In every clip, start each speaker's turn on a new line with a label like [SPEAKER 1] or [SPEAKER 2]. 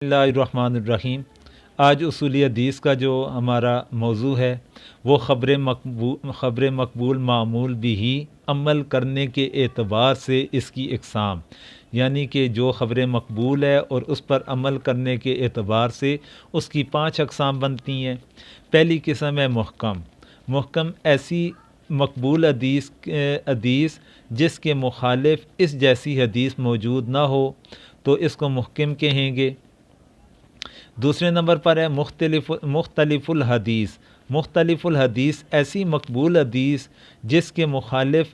[SPEAKER 1] بسم اللہ الرحمن الرحیم۔ آج اصولی حدیث کا جو ہمارا موضوع ہے وہ خبر مقبول معمول بھی عمل کرنے کے اعتبار سے اس کی اقسام، یعنی کہ جو خبر مقبول ہے اور اس پر عمل کرنے کے اعتبار سے اس کی 5 اقسام بنتی ہیں۔ پہلی قسم ہے محکم۔ محکم ایسی مقبول حدیث جس کے مخالف اس جیسی حدیث موجود نہ ہو تو اس کو محکم کہیں گے۔ دوسرے نمبر پر ہے مختلف الحدیث۔ مختلف الحدیث ایسی مقبول حدیث جس کے مخالف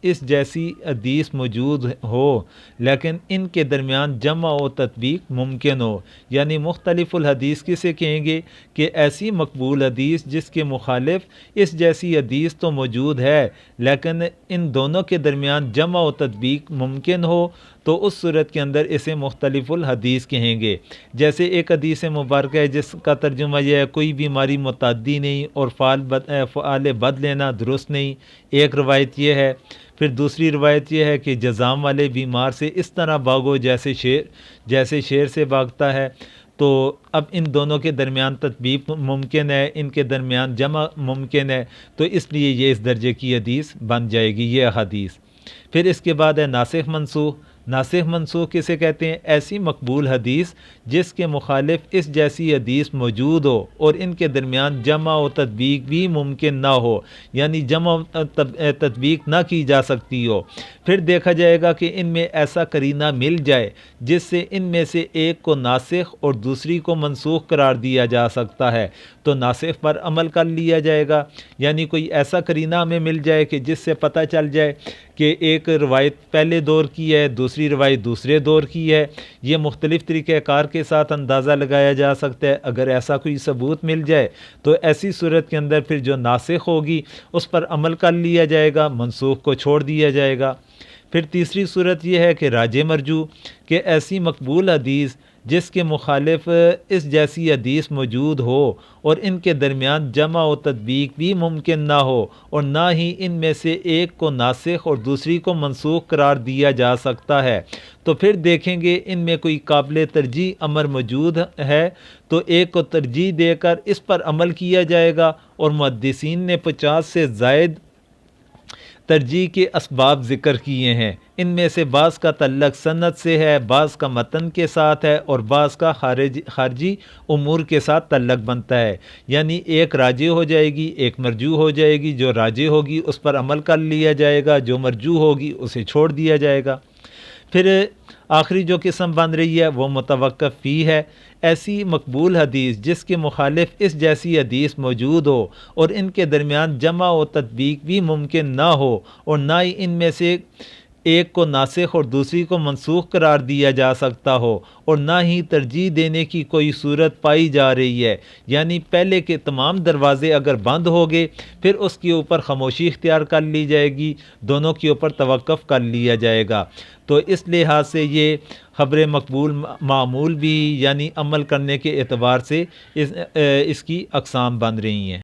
[SPEAKER 1] اس جیسی حدیث موجود ہو لیکن ان کے درمیان جمع و تطبیق ممکن ہو، یعنی مختلف الحدیث کسے کہیں گے کہ ایسی مقبول حدیث جس کے مخالف اس جیسی حدیث تو موجود ہے لیکن ان دونوں کے درمیان جمع و تطبیق ممکن ہو تو اس صورت کے اندر اسے مختلف الحدیث کہیں گے۔ جیسے ایک حدیث مبارکہ ہے جس کا ترجمہ یہ ہے کوئی بیماری متعدی نہیں اور فعال بد لینا درست نہیں، ایک روایت یہ ہے۔ پھر دوسری روایت یہ ہے کہ جذام والے بیمار سے اس طرح بھاگو جیسے شیر سے بھاگتا ہے۔ تو اب ان دونوں کے درمیان تطبیق ممکن ہے، ان کے درمیان جمع ممکن ہے، تو اس لیے یہ اس درجے کی حدیث بن جائے گی یہ حدیث۔ پھر اس کے بعد ہے ناسخ منسوخ۔ ناسخ منسوخ کسے کہتے ہیں؟ ایسی مقبول حدیث جس کے مخالف اس جیسی حدیث موجود ہو اور ان کے درمیان جمع و تطبیق بھی ممکن نہ ہو، یعنی جمع و تطبیق نہ کی جا سکتی ہو۔ پھر دیکھا جائے گا کہ ان میں ایسا قرینہ مل جائے جس سے ان میں سے ایک کو ناسخ اور دوسری کو منسوخ قرار دیا جا سکتا ہے، تو ناسخ پر عمل کر لیا جائے گا۔ یعنی کوئی ایسا قرینہ ہمیں مل جائے کہ جس سے پتہ چل جائے کہ ایک روایت پہلے دور کی ہے، دوسری روایت دوسرے دور کی ہے۔ یہ مختلف طریقہ کار کے ساتھ اندازہ لگایا جا سکتا ہے۔ اگر ایسا کوئی ثبوت مل جائے تو ایسی صورت کے اندر پھر جو ناسخ ہوگی اس پر عمل کر لیا جائے گا، منسوخ کو چھوڑ دیا جائے گا۔ پھر تیسری صورت یہ ہے کہ راجع مرجوع، کہ ایسی مقبول حدیث جس کے مخالف اس جیسی حدیث موجود ہو اور ان کے درمیان جمع و تطبیق بھی ممکن نہ ہو اور نہ ہی ان میں سے ایک کو ناسخ اور دوسری کو منسوخ قرار دیا جا سکتا ہے، تو پھر دیکھیں گے ان میں کوئی قابل ترجیح امر موجود ہے تو ایک کو ترجیح دے کر اس پر عمل کیا جائے گا، اور محدثین نے 50 سے زائد ترجیح کے اسباب ذکر کیے ہیں۔ ان میں سے بعض کا تعلق سند سے ہے، بعض کا متن کے ساتھ ہے اور بعض کا خارجی امور کے ساتھ تعلق بنتا ہے، یعنی ایک راجع ہو جائے گی، ایک مرجوع ہو جائے گی۔ جو راجع ہوگی اس پر عمل کر لیا جائے گا، جو مرجوع ہوگی اسے چھوڑ دیا جائے گا۔ پھر آخری جو قسم بن رہی ہے وہ متوقف فی ہے۔ ایسی مقبول حدیث جس کے مخالف اس جیسی حدیث موجود ہو اور ان کے درمیان جمع و تطبیق بھی ممکن نہ ہو اور نہ ہی ان میں سے ایک کو ناسخ اور دوسری کو منسوخ قرار دیا جا سکتا ہو اور نہ ہی ترجیح دینے کی کوئی صورت پائی جا رہی ہے، یعنی پہلے کے تمام دروازے اگر بند ہو گئے پھر اس کے اوپر خاموشی اختیار کر لی جائے گی، دونوں کے اوپر توقف کر لیا جائے گا۔ تو اس لحاظ سے یہ خبر مقبول معمول بھی، یعنی عمل کرنے کے اعتبار سے اس کی اقسام بن رہی ہیں۔